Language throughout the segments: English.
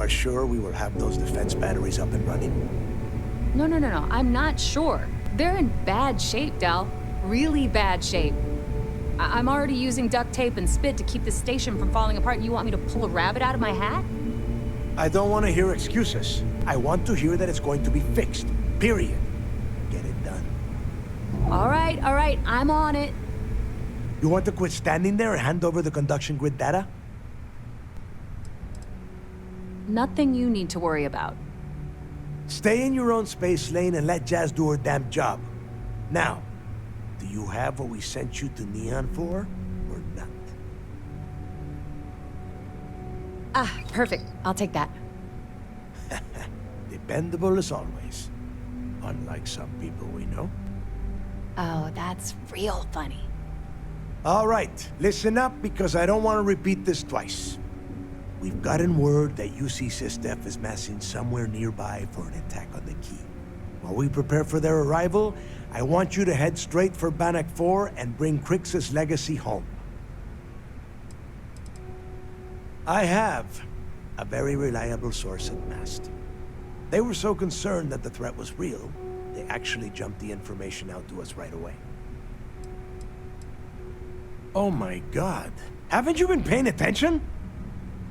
are sure we will have those defense batteries up and running? No, I'm not sure. They're in bad shape, Del. Really bad shape. I'm already using duct tape and spit to keep the station from falling apart. You want me to pull a rabbit out of my hat? I don't want to hear excuses. I want to hear that it's going to be fixed. Period. Get it done. All right, I'm on it. You want to quit standing there and hand over the conduction grid data? Nothing you need to worry about. Stay in your own space lane and let Jazz do her damn job. Now, do you have what we sent you to Neon for, or not? Ah, perfect. I'll take that. Dependable as always. Unlike some people we know. Oh, that's real funny. All right, listen up because I don't want to repeat this twice. We've gotten word that UC Systef is massing somewhere nearby for an attack on the key. While we prepare for their arrival, I want you to head straight for Bannock 4 and bring Crix's legacy home. I have a very reliable source at Mast. They were so concerned that the threat was real, they actually jumped the information out to us right away. Oh my God, haven't you been paying attention?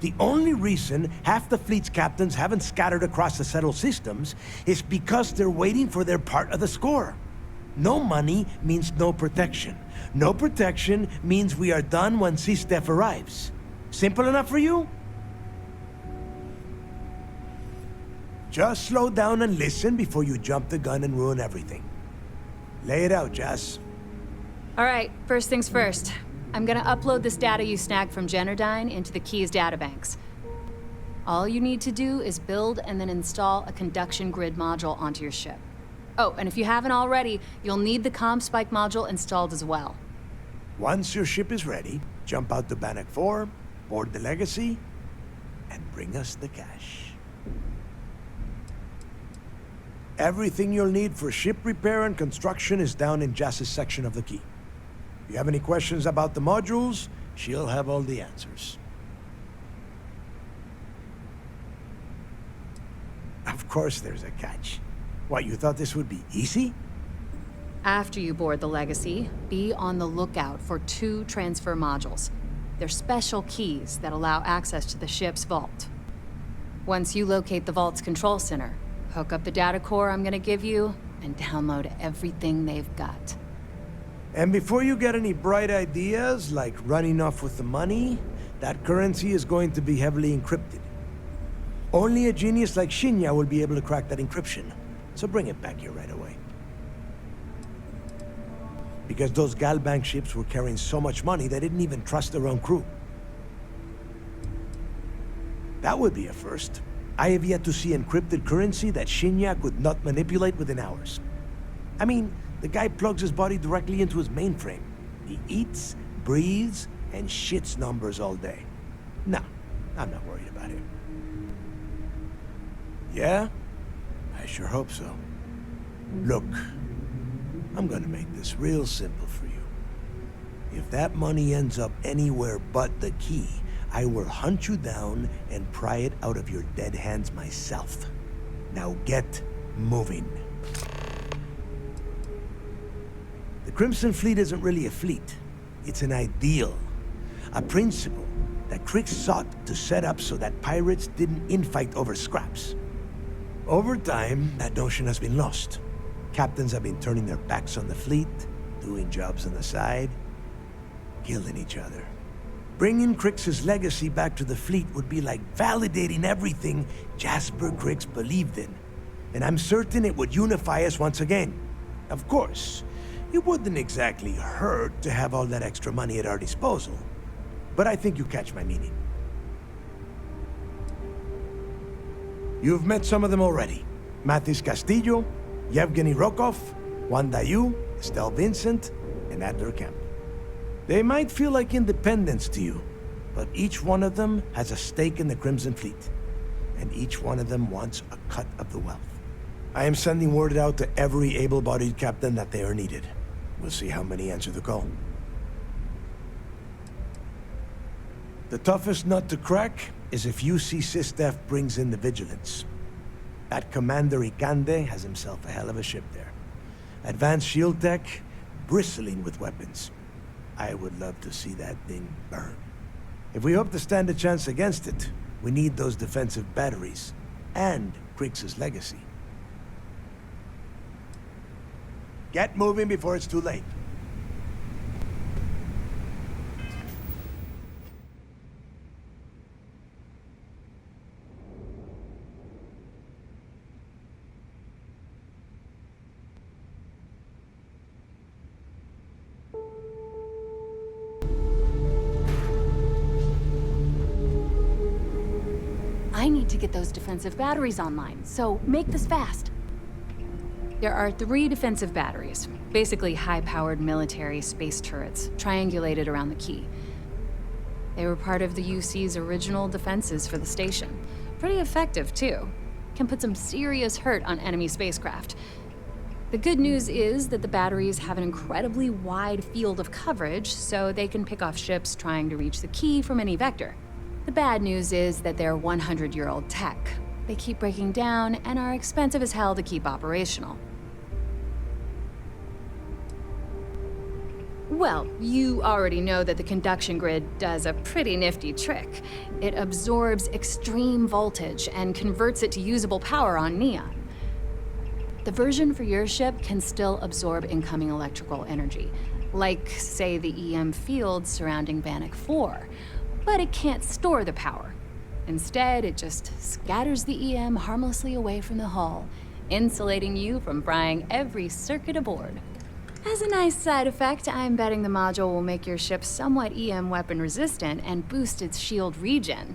The only reason half the fleet's captains haven't scattered across the settled systems is because they're waiting for their part of the score. No money means no protection. No protection means we are done when Systef arrives. Simple enough for you? Just slow down and listen before you jump the gun and ruin everything. Lay it out, Jazz. All right, first things first. I'm gonna upload this data you snagged from Generdyne into the Key's databanks. All you need to do is build and then install a conduction grid module onto your ship. Oh, and if you haven't already, you'll need the comm spike module installed as well. Once your ship is ready, jump out to Bannock 4, board the Legacy, and bring us the cash. Everything you'll need for ship repair and construction is down in Jazz's section of the Key. If you have any questions about the modules, she'll have all the answers. Of course there's a catch. What, you thought this would be easy? After you board the Legacy, be on the lookout for 2 transfer modules. They're special keys that allow access to the ship's vault. Once you locate the vault's control center, hook up the data core I'm gonna give you, and download everything they've got. And before you get any bright ideas, like running off with the money, that currency is going to be heavily encrypted. Only a genius like Shinya will be able to crack that encryption, so bring it back here right away. Because those Galbank ships were carrying so much money, they didn't even trust their own crew. That would be a first. I have yet to see encrypted currency that Shinya could not manipulate within hours. I mean, the guy plugs his body directly into his mainframe. He eats, breathes, and shits numbers all day. No, I'm not worried about him. Yeah? I sure hope so. Look, I'm gonna make this real simple for you. If that money ends up anywhere but the Key, I will hunt you down and pry it out of your dead hands myself. Now get moving. The Crimson Fleet isn't really a fleet. It's an ideal. A principle that Crix sought to set up so that pirates didn't infight over scraps. Over time, that notion has been lost. Captains have been turning their backs on the fleet, doing jobs on the side, killing each other. Bringing Crix's legacy back to the fleet would be like validating everything Jasper Crix believed in. And I'm certain it would unify us once again. Of course, it wouldn't exactly hurt to have all that extra money at our disposal. But I think you catch my meaning. You've met some of them already. Mathis Castillo, Yevgeny Rokov, Juan Dayu, Estelle Vincent, and Adler Kemp. They might feel like independents to you, but each one of them has a stake in the Crimson Fleet. And each one of them wants a cut of the wealth. I am sending word out to every able-bodied captain that they are needed. We'll see how many answer the call. The toughest nut to crack is if UC Sistef brings in the Vigilance. That Commander Ikande has himself a hell of a ship there. Advanced shield tech, bristling with weapons. I would love to see that thing burn. If we hope to stand a chance against it, we need those defensive batteries, and Kriegs' legacy. Get moving before it's too late. I need to get those defensive batteries online, so make this fast. There are 3 defensive batteries, basically high-powered military space turrets, triangulated around the key. They were part of the UC's original defenses for the station. Pretty effective, too. Can put some serious hurt on enemy spacecraft. The good news is that the batteries have an incredibly wide field of coverage, so they can pick off ships trying to reach the key from any vector. The bad news is that they're 100-year-old tech. They keep breaking down and are expensive as hell to keep operational. Well, you already know that the conduction grid does a pretty nifty trick. It absorbs extreme voltage and converts it to usable power on neon. The version for your ship can still absorb incoming electrical energy, like, say, the EM field surrounding Bannock 4. But it can't store the power. Instead, it just scatters the EM harmlessly away from the hull, insulating you from frying every circuit aboard. As a nice side effect, I'm betting the module will make your ship somewhat EM weapon resistant and boost its shield regen.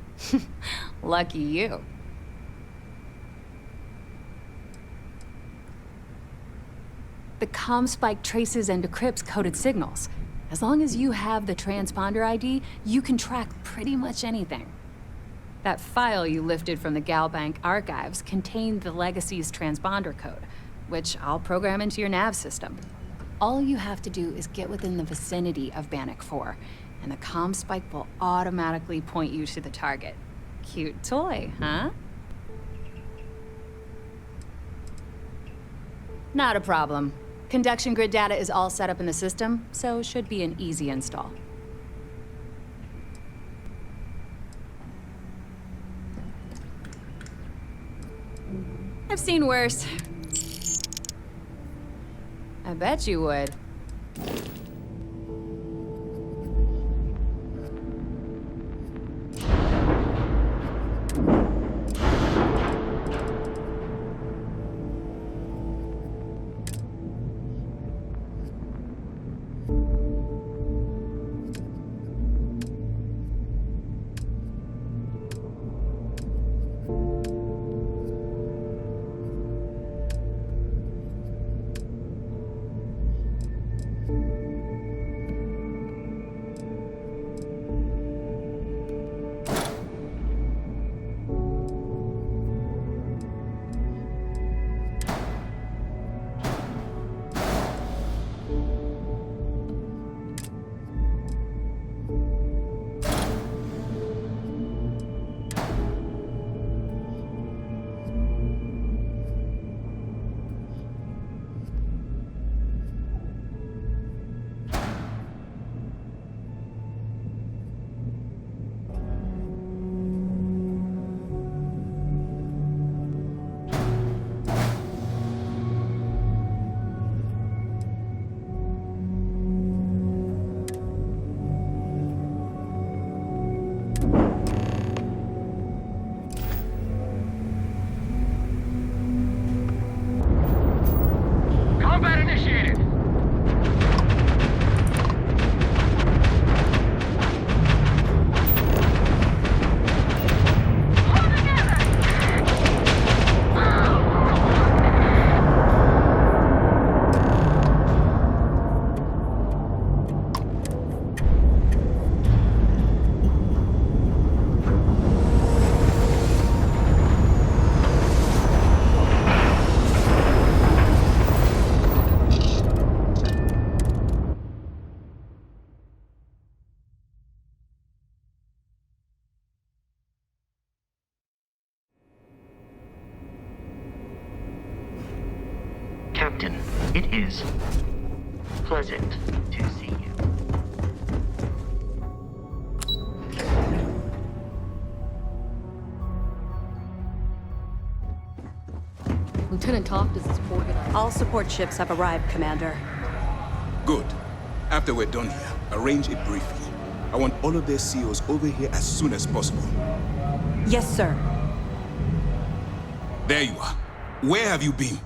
Lucky you. The comm spike traces and decrypts coded signals. As long as you have the transponder ID, you can track pretty much anything. That file you lifted from the Galbank archives contained the Legacy's transponder code, which I'll program into your nav system. All you have to do is get within the vicinity of Bannock 4, and the comm spike will automatically point you to the target. Cute toy, huh? Not a problem. Conduction grid data is all set up in the system, so it should be an easy install. I've seen worse. I bet you would. It is pleasant to see you. Lieutenant Toft, does this organize? All support ships have arrived, Commander. Good. After we're done here, arrange a briefing. I want all of their CEOs over here as soon as possible. Yes, sir. There you are. Where have you been?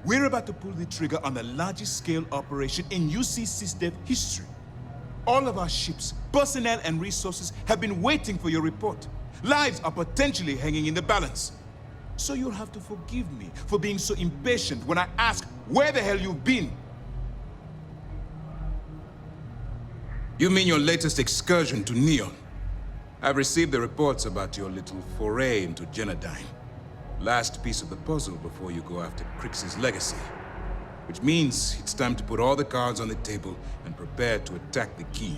We're about to pull the trigger on the largest scale operation in UC SysDev history. All of our ships, personnel, and resources have been waiting for your report. Lives are potentially hanging in the balance. So you'll have to forgive me for being so impatient when I ask where the hell you've been. You mean your latest excursion to Neon? I've received the reports about your little foray into Genodyne. Last piece of the puzzle before you go after Crix's legacy. Which means it's time to put all the cards on the table and prepare to attack the key.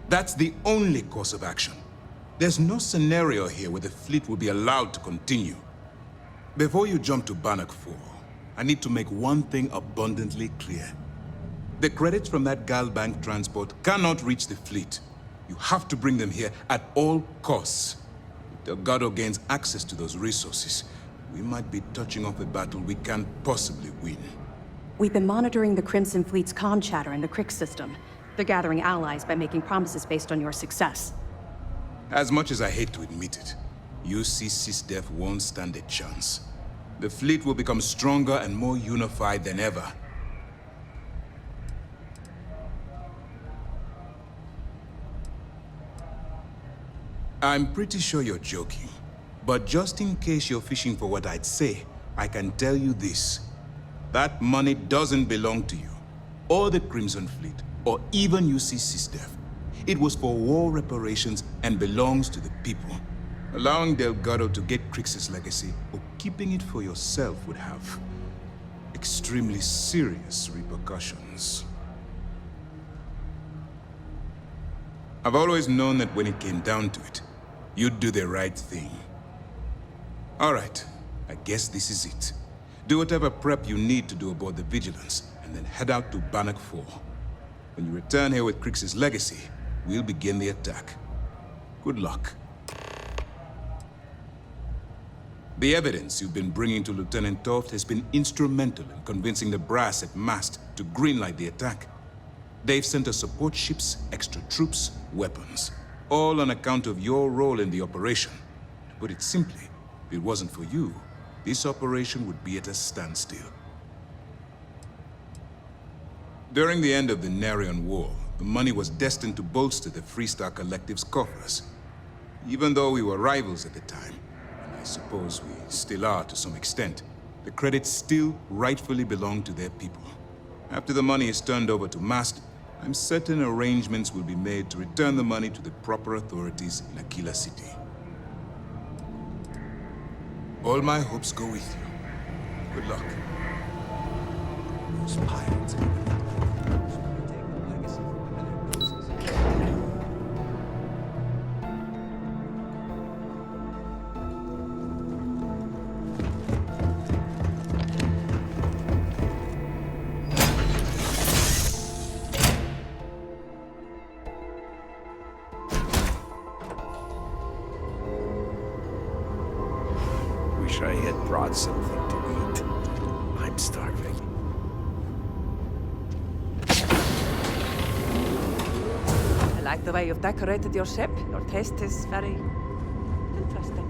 That's the only course of action. There's no scenario here where the fleet will be allowed to continue. Before you jump to Bannock 4, I need to make one thing abundantly clear. The credits from that Galbank transport cannot reach the fleet. You have to bring them here at all costs. If Delgado gains access to those resources, we might be touching off a battle we can't possibly win. We've been monitoring the Crimson Fleet's comm chatter in the Crix system. They're gathering allies by making promises based on your success. As much as I hate to admit it, UC SysDev won't stand a chance. The fleet will become stronger and more unified than ever. I'm pretty sure you're joking, but just in case you're fishing for what I'd say, I can tell you this. That money doesn't belong to you, or the Crimson Fleet, or even UC SysDev. It was for war reparations and belongs to the people. Allowing Delgado to get Crix's legacy, or keeping it for yourself would have extremely serious repercussions. I've always known that when it came down to it, you'd do the right thing. All right, I guess this is it. Do whatever prep you need to do aboard the Vigilance, and then head out to Bannock 4. When you return here with Crix's legacy, we'll begin the attack. Good luck. The evidence you've been bringing to Lieutenant Toft has been instrumental in convincing the brass at Mast to greenlight the attack. They've sent us support ships, extra troops, weapons, all on account of your role in the operation. To put it simply, if it wasn't for you, this operation would be at a standstill. During the end of the Narion War, the money was destined to bolster the Freestar Collective's coffers. Even though we were rivals at the time, and I suppose we still are to some extent, the credits still rightfully belong to their people. After the money is turned over to Mast, I'm certain arrangements will be made to return the money to the proper authorities in Aquila City. All my hopes go with you. Good luck. Those pirates. Wish I had brought something to eat. I'm starving. I like the way you've decorated your ship. Your taste is very interesting.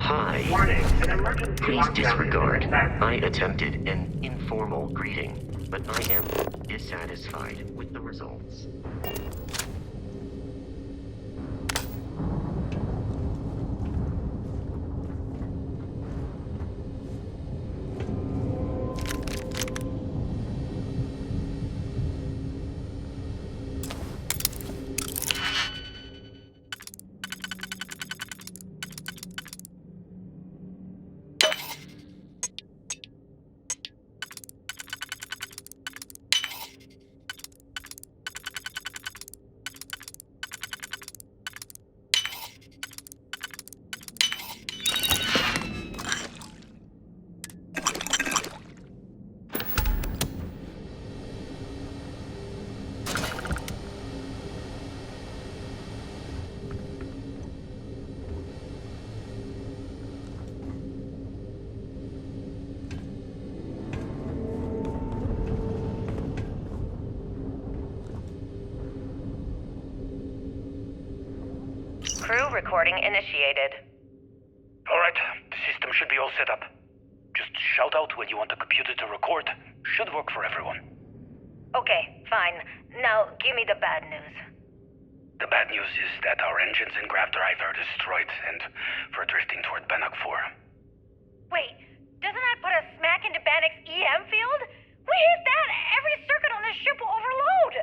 Hi. Warning, an emergency Please lockdown disregard. has been established. I attempted an informal greeting, but I am dissatisfied with the results. Crew recording initiated. Alright, the system should be all set up. Just shout out when you want the computer to record. Should work for everyone. Okay, fine. Now, give me the bad news. The bad news is that our engines and grav drive are destroyed, and we're drifting toward Bannock 4. Wait, doesn't that put us smack into Bannock's EM field? We hit that, every circuit on this ship will overload!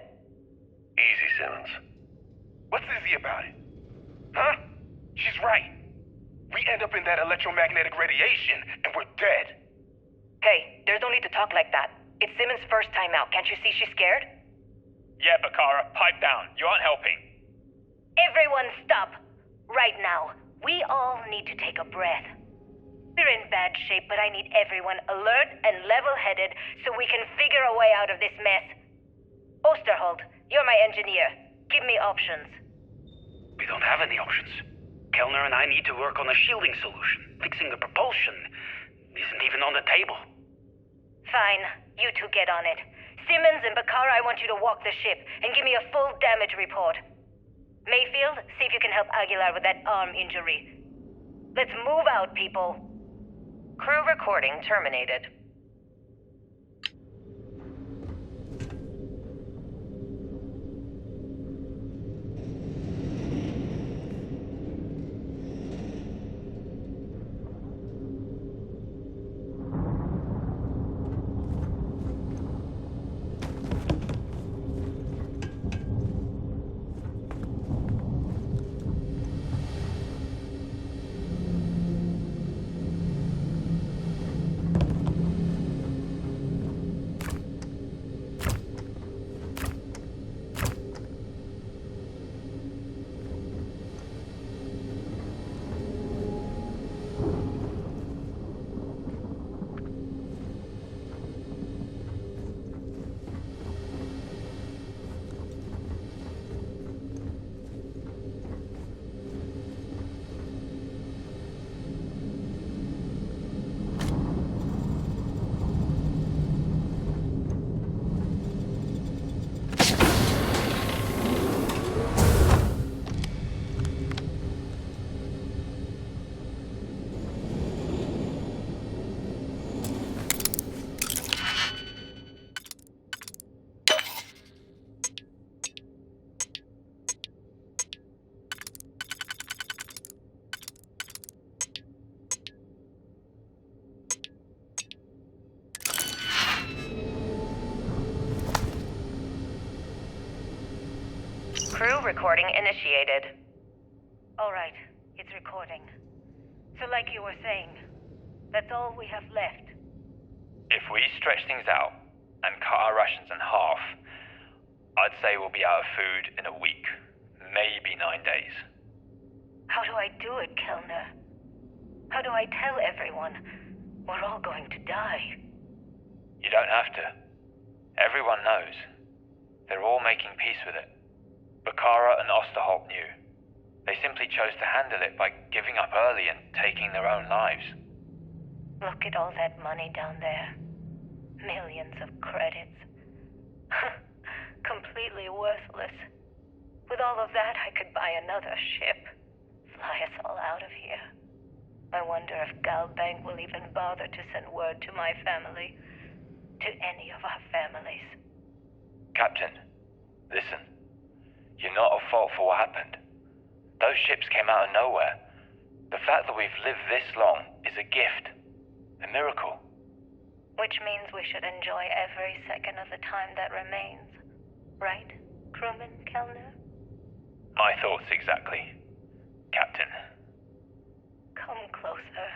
Easy, Simmons. What's easy about it? Huh? She's right. We end up in that electromagnetic radiation, and we're dead. Hey, there's no need to talk like that. It's Simmons' first time out. Can't you see she's scared? Yeah, Bakara, pipe down. You aren't helping. Everyone stop. Right now. We all need to take a breath. We're in bad shape, but I need everyone alert and level-headed so we can figure a way out of this mess. Osterhold, you're my engineer. Give me options. We don't have any options. Kellner and I need to work on a shielding solution. Fixing the propulsion isn't even on the table. Fine. You two get on it. Simmons and Bakara, I want you to walk the ship and give me a full damage report. Mayfield, see if you can help Aguilar with that arm injury. Let's move out, people. Crew recording terminated. Crew recording initiated. All right, it's recording. So like you were saying, that's all we have left. If we stretch things out and cut our rations in half, I'd say we'll be out of food in a week, maybe 9 days. How do I do it, Kellner? How do I tell everyone we're all going to die? You don't have to. Everyone knows. They're all making peace with it. Bakara and Osterholt knew. They simply chose to handle it by giving up early and taking their own lives. Look at all that money down there. Millions of credits. Completely worthless. With all of that, I could buy another ship. Fly us all out of here. I wonder wonder if Galbank will even bother to send word to my family. To any of our families. Captain, listen. You're not at fault for what happened. Those ships came out of nowhere. The fact that we've lived this long is a gift. A miracle. Which means we should enjoy every second of the time that remains. Right, crewman Kellner? My thoughts exactly, Captain. Come closer.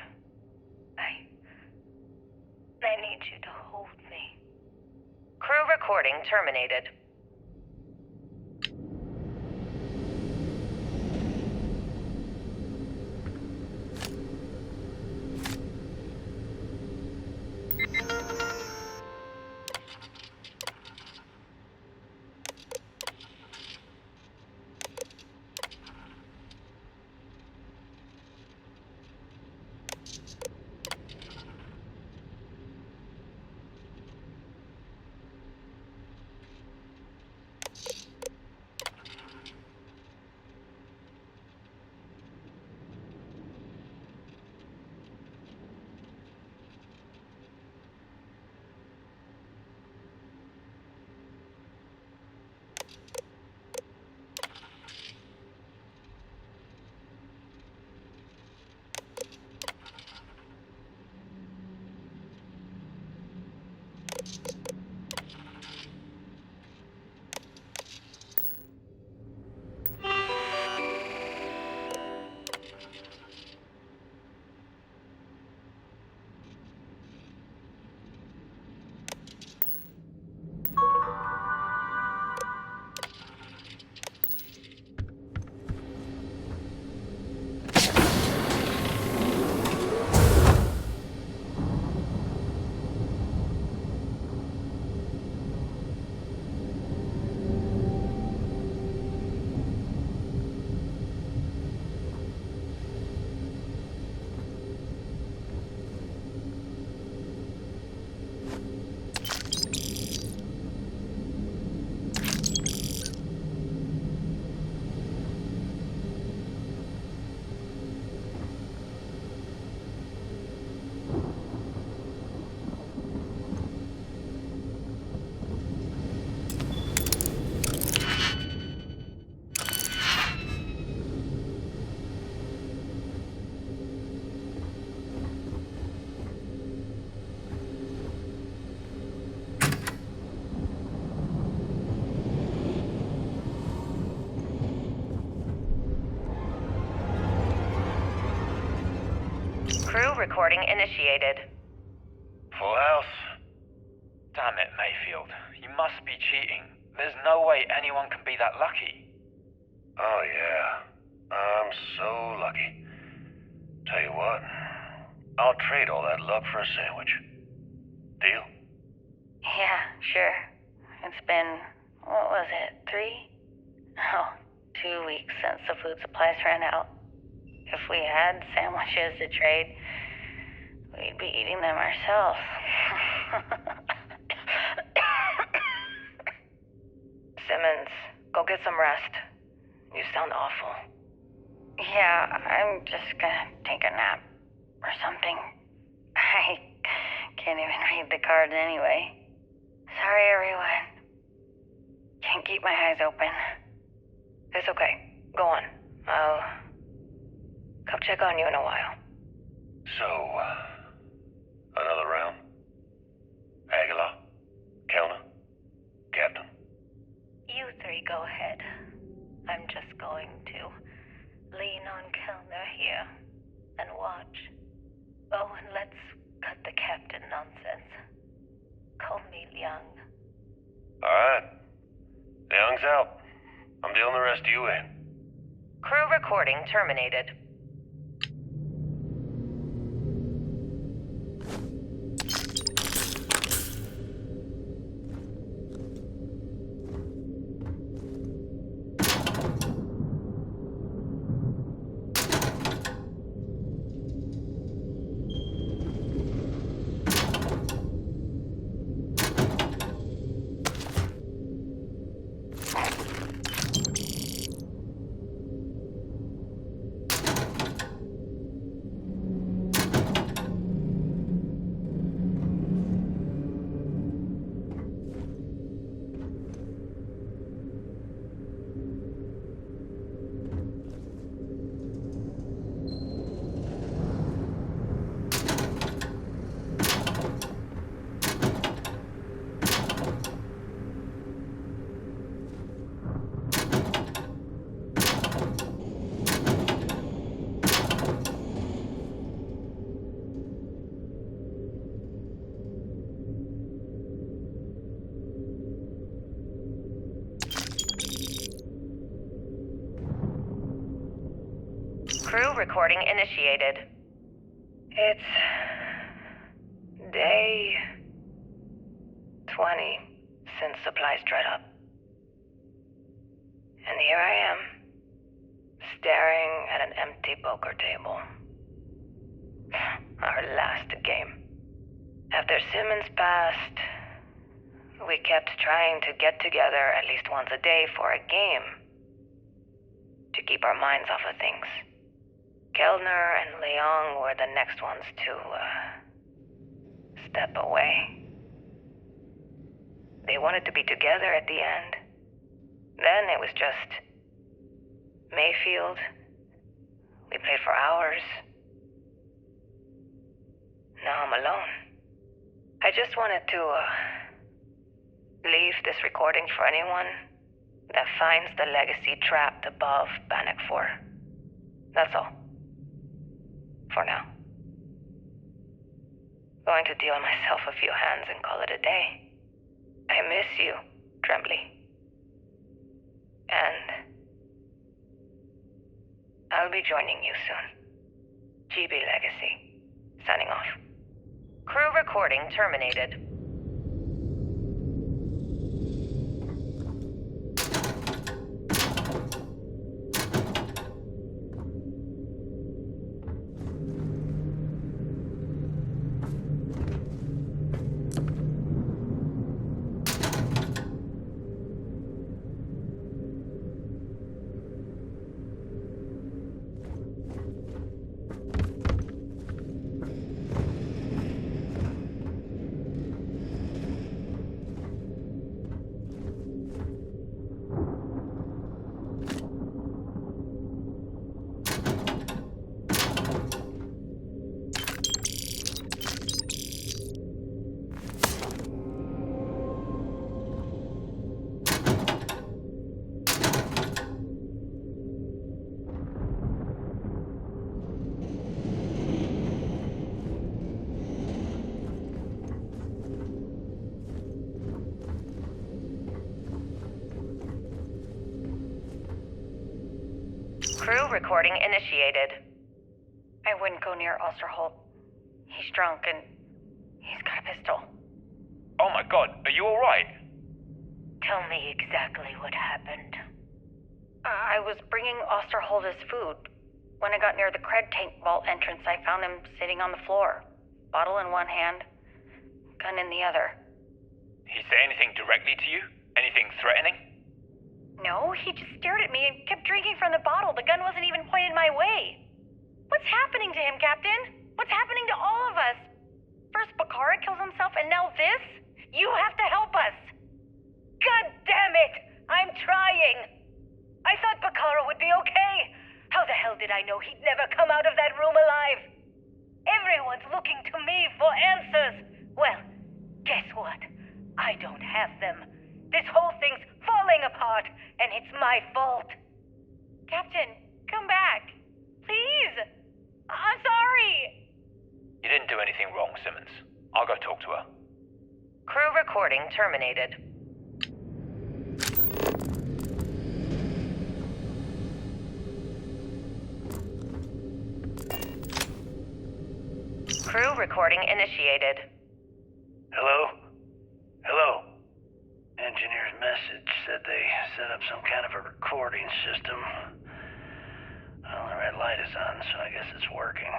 I need you to hold me. Crew recording terminated. Crew recording initiated. Full house. Damn it, Mayfield. You must be cheating. There's no way anyone can be that lucky. Oh yeah, I'm so lucky. Tell you what, I'll trade all that luck for a sandwich. Deal? Yeah, sure. It's been, what was it, 3? Oh, 2 weeks since the food supplies ran out. If we had sandwiches to trade, we'd be eating them ourselves. Simmons, go get some rest. You sound awful. Yeah, I'm just gonna take a nap or something. I can't even read the cards anyway. Sorry, everyone. Can't keep my eyes open. It's okay. Go on. I'll come check on you in a while. So, another round? Aguilar? Kellner? Captain? You three go ahead. I'm just going to lean on Kellner here and watch. Oh, and let's cut the captain nonsense. Call me Liang. Alright. Young's out. I'm dealing the rest of you in. Crew recording terminated. recording initiated. It's day 20 since supplies dried up. And here I am, staring at an empty poker table. Our last game. After Simmons passed, we kept trying to get together at least once a day for a game. To keep our minds off of things. Kellner and Leong were the next ones to, step away. They wanted to be together at the end. Then it was just Mayfield. We played for hours. Now I'm alone. I just wanted to, leave this recording for anyone that finds the legacy trapped above Bannock 4. That's all. For now. Going to deal myself a few hands and call it a day. I miss you, Trembly. And I'll be joining you soon. GB Legacy. Signing off. Crew recording terminated. Crew recording initiated. I wouldn't go near Osterholt. He's drunk and he's got a pistol. Oh my god, are you alright? Tell me exactly what happened. I was bringing Osterholt his food. When I got near the cred tank vault entrance, I found him sitting on the floor. Bottle in one hand, gun in the other. He say anything directly to you? Anything threatening? No, he just stared at me and kept drinking from the bottle. The gun wasn't even pointed my way. What's happening to him, Captain? What's happening to all of us? First Bakara kills himself and now this? You have to help us! God damn it! I'm trying! I thought Bakara would be okay. How the hell did I know he'd never come out of that room alive? Everyone's looking to me for answers. Well, guess what? I don't have them. This whole thing's falling apart, and it's my fault. Captain, come back. Please. I'm sorry. You didn't do anything wrong, Simmons. I'll go talk to her. Crew recording terminated. Crew recording initiated. Hello? Hello? Engineer's message said they set up some kind of a recording system. Well, the red light is on, so I guess it's working.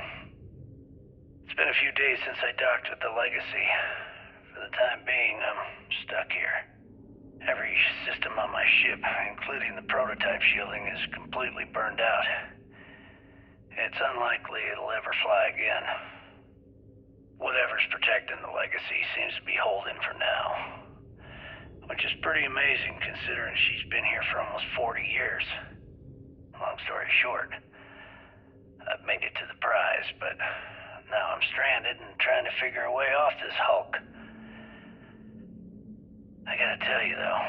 It's been a few days since I docked with the Legacy. For the time being, I'm stuck here. Every system on my ship, including the prototype shielding, is completely burned out. It's unlikely it'll ever fly again. Whatever's protecting the Legacy seems to be holding for now. Which is pretty amazing considering she's been here for almost 40 years. Long story short, I've made it to the prize, but now I'm stranded and trying to figure a way off this hulk. I gotta tell you though,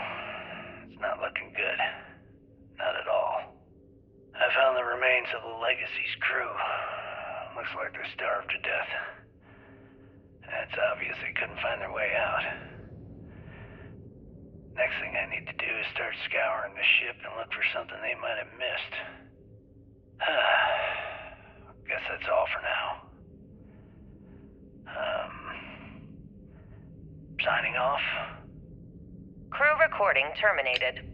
it's not looking good. Not at all. I found the remains of the Legacy's crew. Looks like they're starved to death. And it's obvious they couldn't find their way out. Next thing I need to do is start scouring the ship and look for something they might have missed. guess that's all for now. Signing off. Crew recording terminated.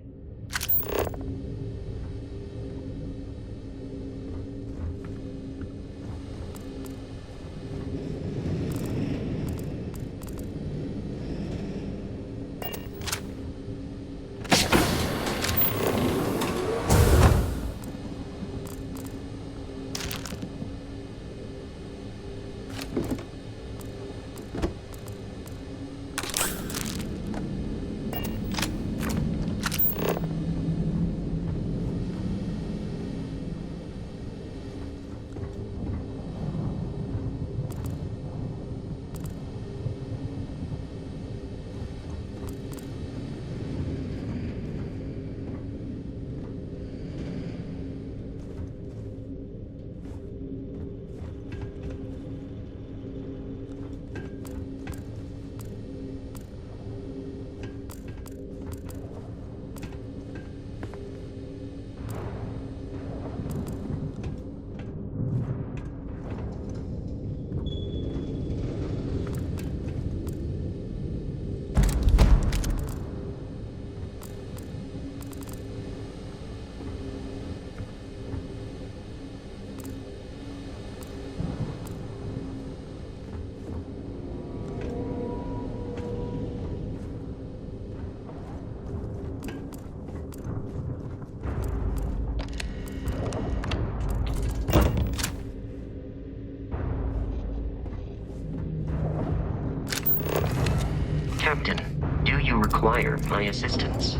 Captain, do you require my assistance?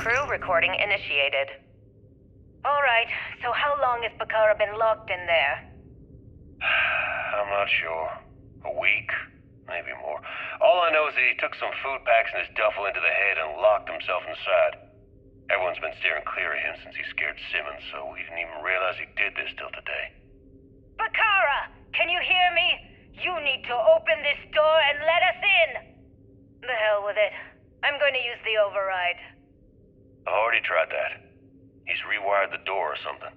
Crew recording initiated. Alright, so how long has Bakara been locked in there? I'm not sure. A week? Maybe more. All I know is that he took some food packs in his duffel into the head and locked himself inside. Everyone's been steering clear of him since he scared Simmons, so we didn't even realize he did this till today. Bakara! Can you hear me? You need to open this door and let us in! The hell with it. I'm going to use the override. I've already tried that. He's rewired the door or something.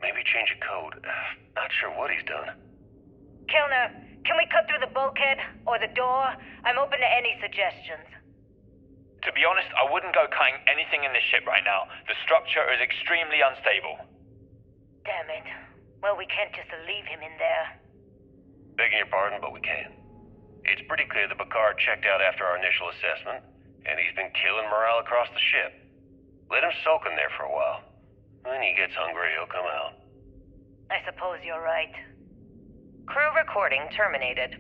Maybe change a code. Not sure what he's done. Kellner, can we cut through the bulkhead? Or the door? I'm open to any suggestions. To be honest, I wouldn't go cutting anything in this ship right now. The structure is extremely unstable. Damn it. Well, we can't just leave him in there. Begging your pardon, but we can. It's pretty clear that Bakar checked out after our initial assessment, and he's been killing morale across the ship. Let him soak in there for a while. When he gets hungry, he'll come out. I suppose you're right. Crew recording terminated.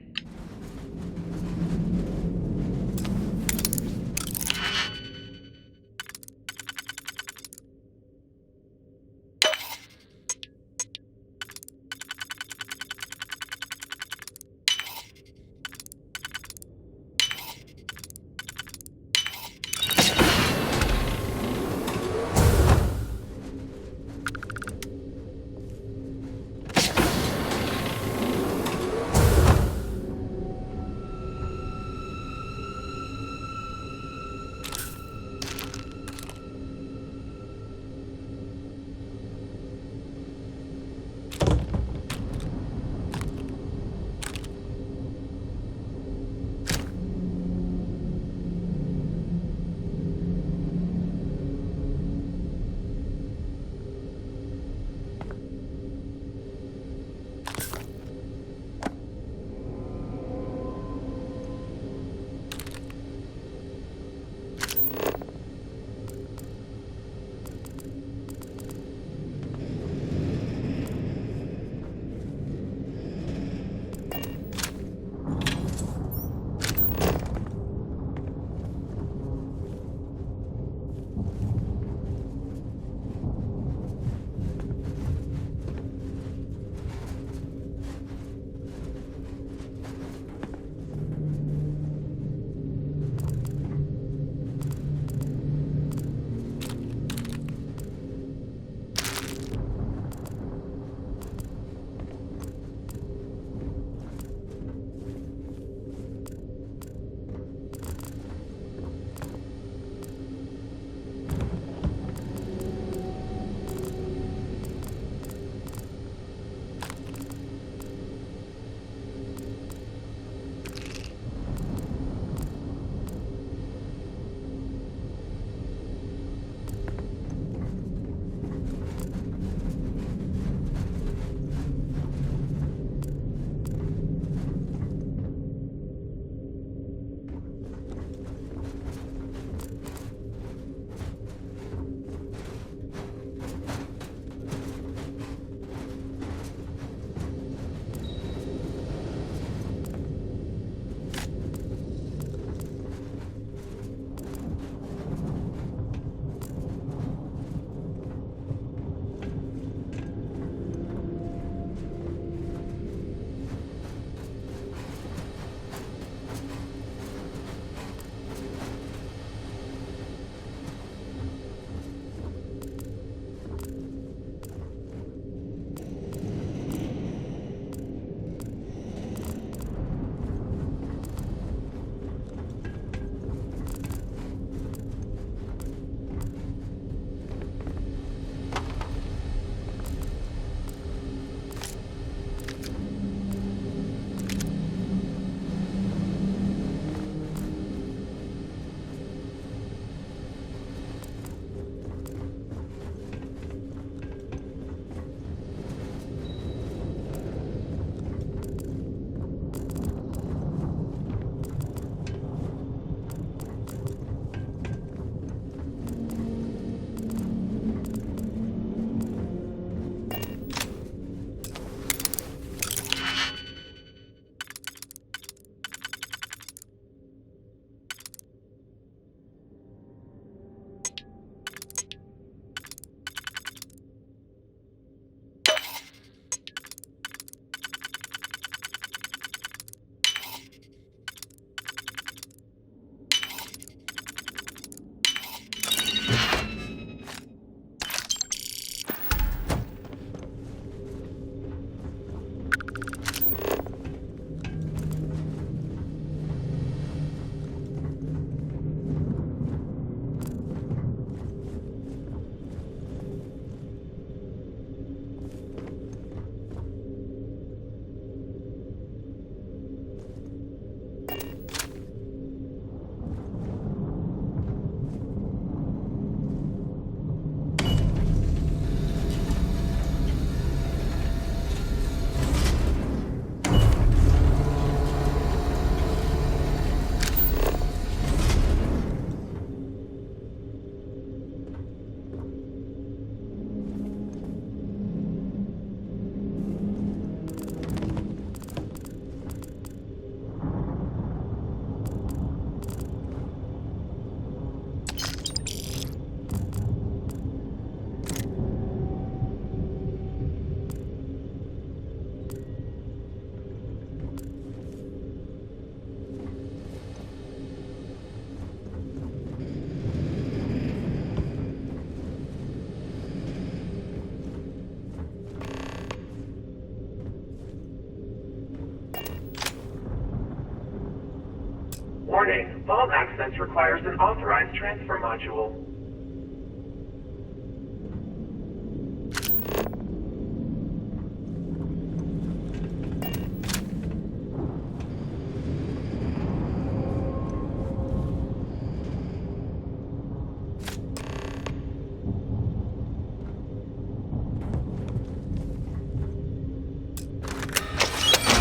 Warning, vault access requires an authorized transfer module.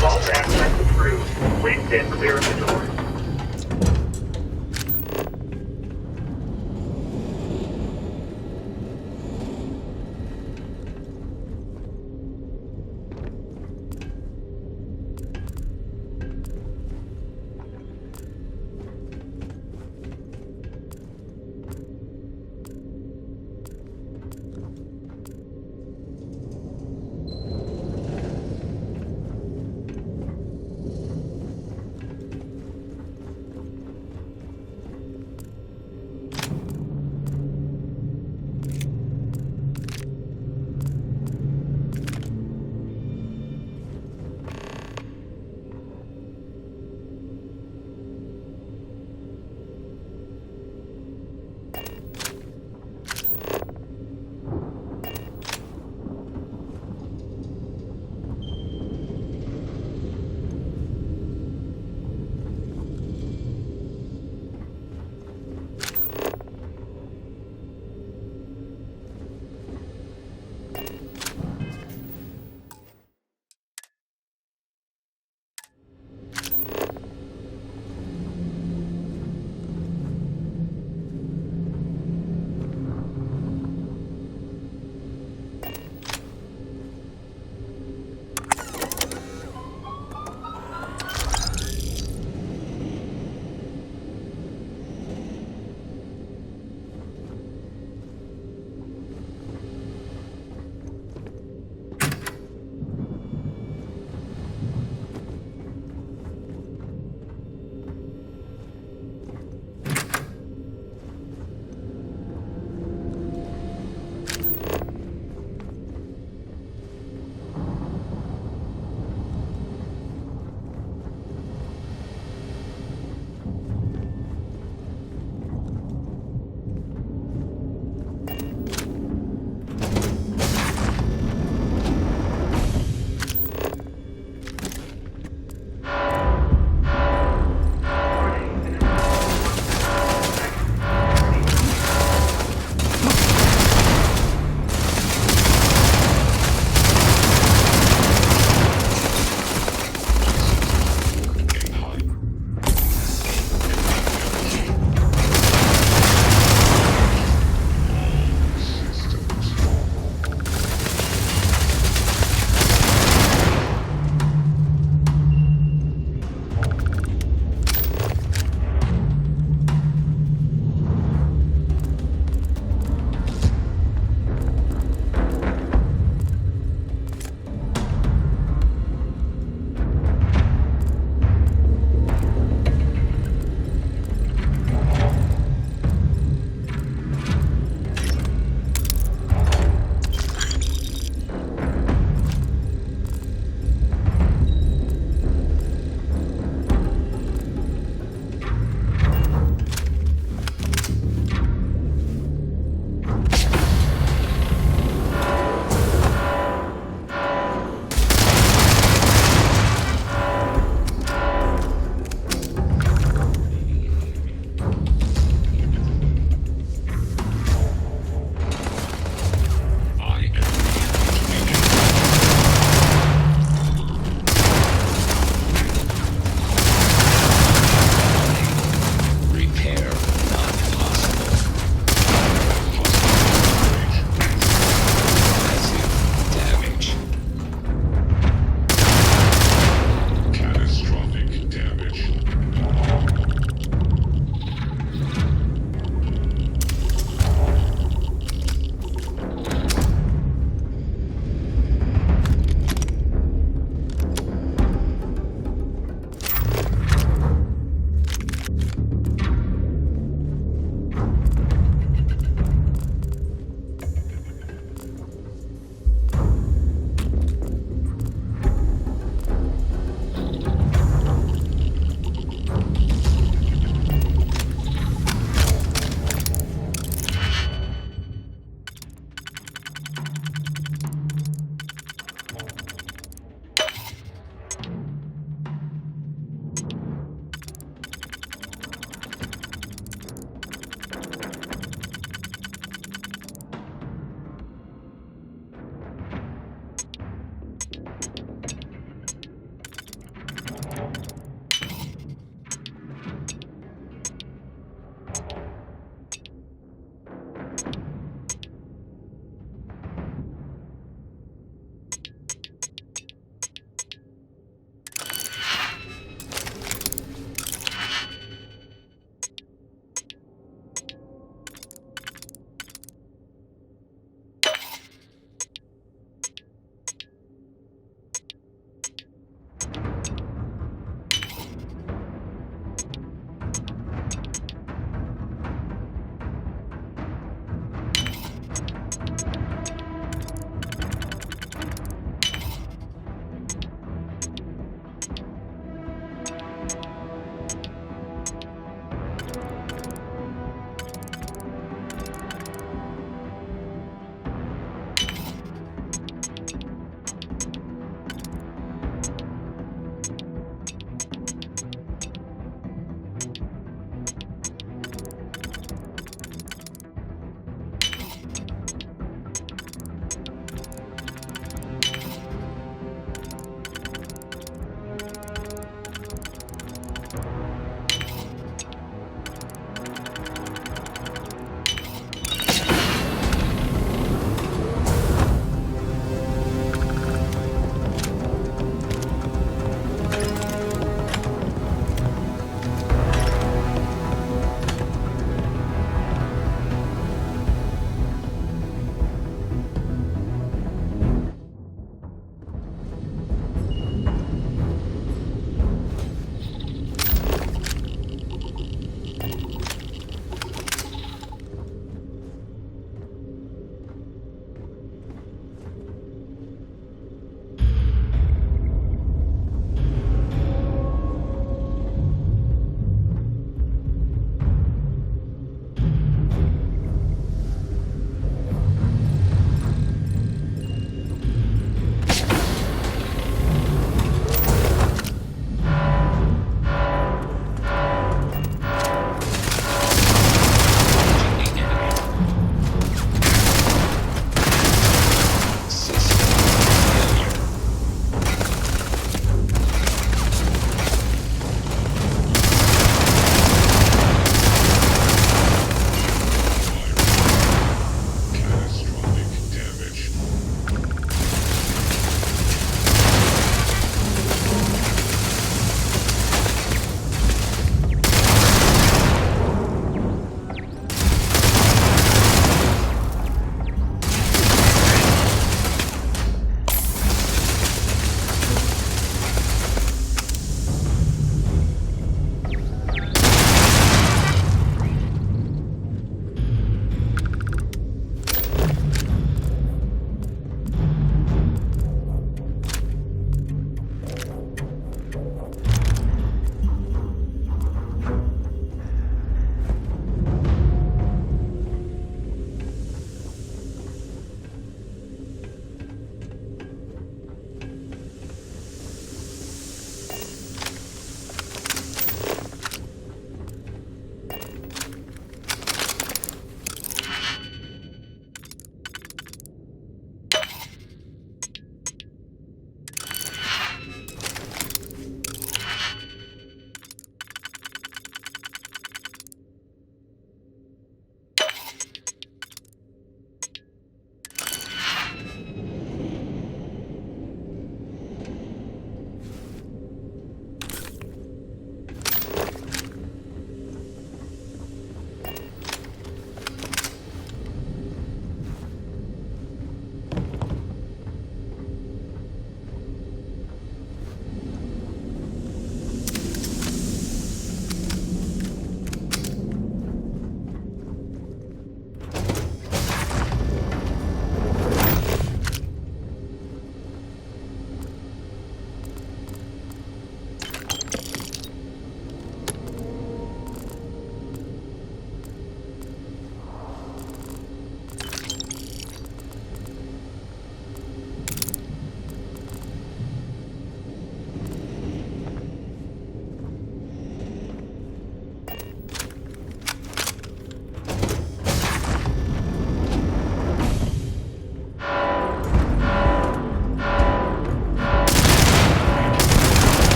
Vault access approved. Please stand clear of the door.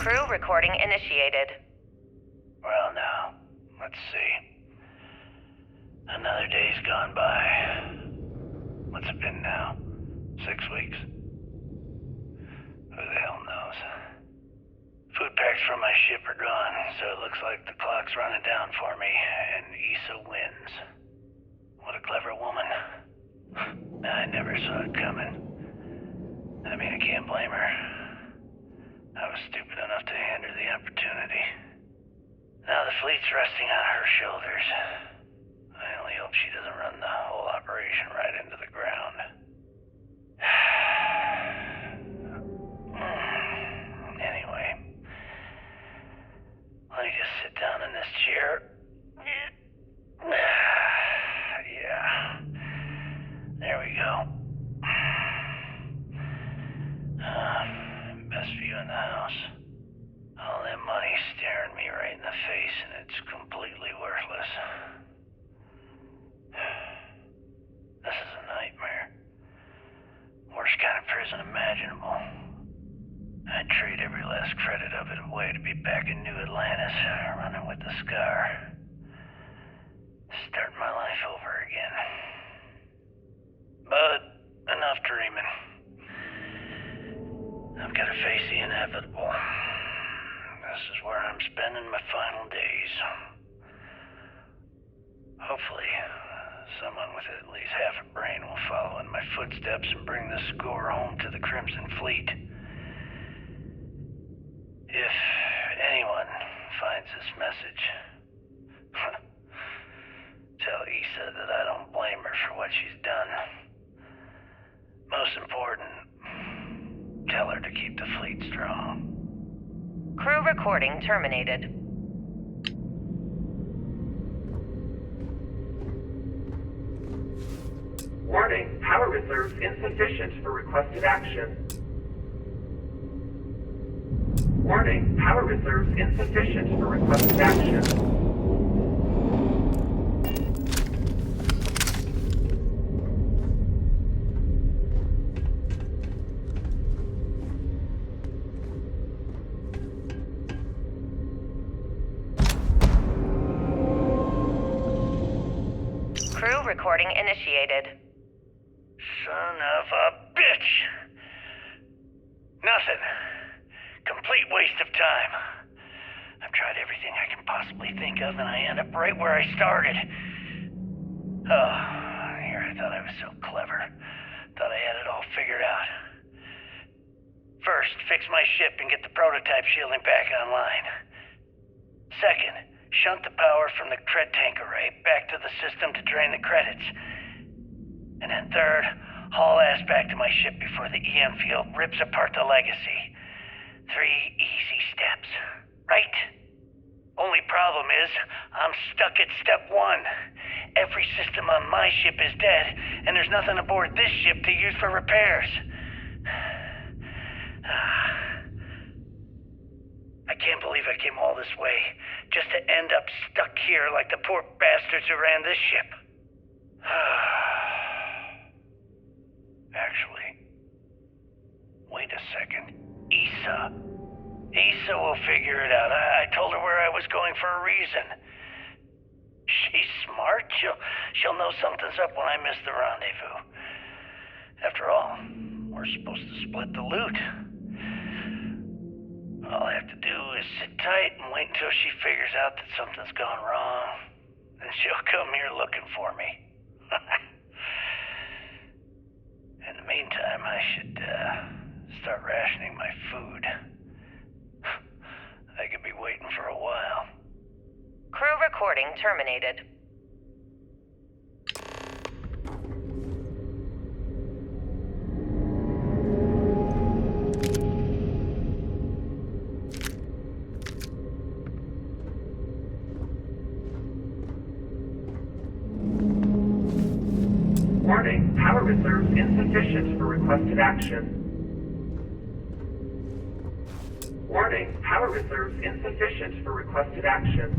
Crew recording initiated. Well, now, let's see. Another day's gone by. What's it been now? 6 weeks? Who the hell knows? Food packs from my ship are gone, so it looks like the clock's running down for me, and Issa wins. What a clever woman. I never saw it coming. I mean, I can't blame her. I was stupid enough to hand her the opportunity. Now the fleet's resting on her shoulders. I only hope she doesn't run the whole operation right into the ground. Anyway, let me just sit down in this chair. Yeah. There we go. Best view in the house. All that money staring me right in the face, and it's completely worthless. This is a nightmare. Worst kind of prison imaginable. I'd trade every last credit of it away to be back in New Atlantis, running with the Scar. Start my life over again. But enough dreaming. I've got to face the inevitable. This is where I'm spending my final days. Hopefully, someone with at least half a brain will follow in my footsteps and bring the score home to the Crimson Fleet. If anyone finds this message, tell Issa that I don't blame her for what she's done. Most important, tell her to keep the fleet strong. Crew recording terminated. Warning, power reserves insufficient for requested action. Warning, power reserves insufficient for requested action. Crew recording initiated. Son of a bitch! Nothing. Complete waste of time. I've tried everything I can possibly think of, and I end up right where I started. Oh, here I thought I was so clever. Thought I had it all figured out. First, fix my ship and get the prototype shielding back online. Second, shunt the power from the cred tank array back to the system to drain the credits. And then third, haul ass back to my ship before the EM field rips apart the legacy. 3 easy steps, right? Only problem is, I'm stuck at step 1. Every system on my ship is dead, and there's nothing aboard this ship to use for repairs. I can't believe I came all this way, just to end up stuck here like the poor bastards who ran this ship. Actually, wait a second. Issa will figure it out. I told her where I was going for a reason. She's smart. She'll know something's up when I miss the rendezvous. After all, we're supposed to split the loot. All I have to do is sit tight and wait until she figures out that something's gone wrong. Then she'll come here looking for me. In the meantime, I should start rationing my food. I could be waiting for a while. Crew recording terminated. Warning, power reserves insufficient for requested action. Warning, power reserves insufficient for requested action.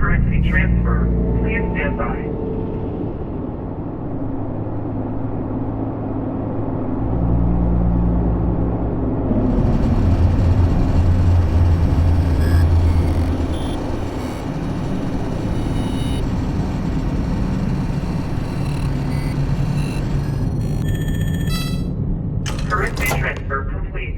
currency transfer. Please stand by. Currency transfer complete.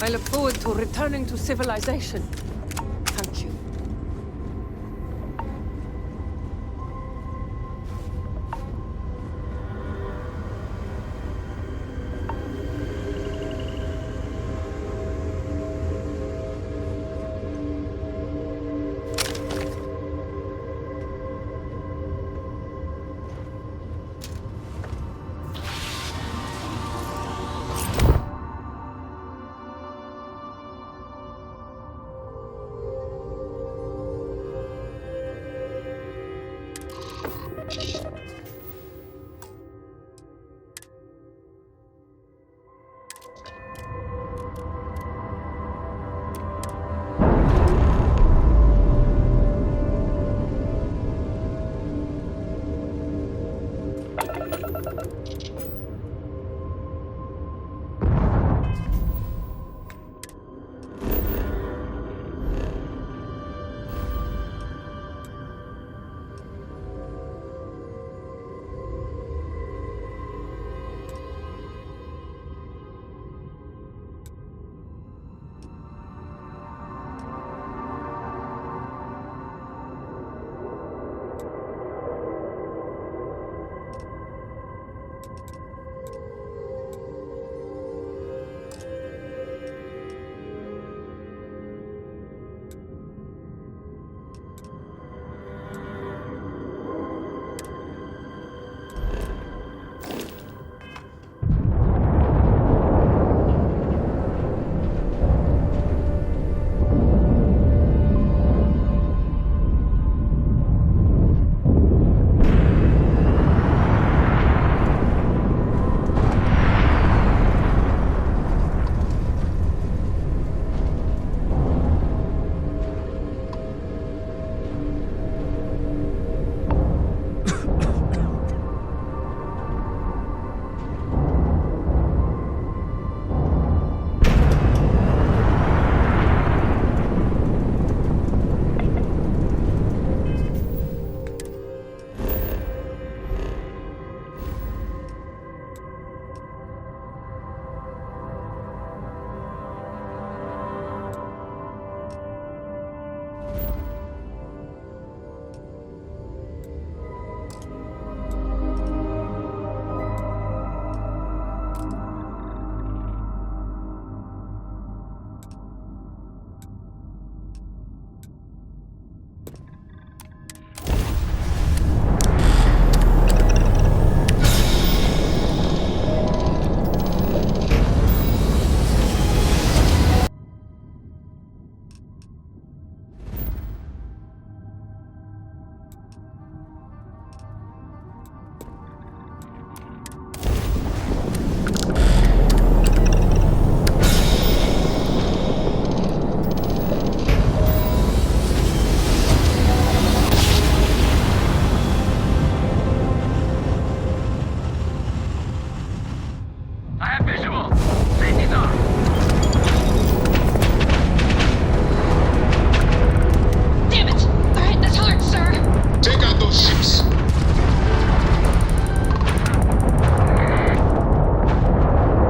I look forward to returning to civilization.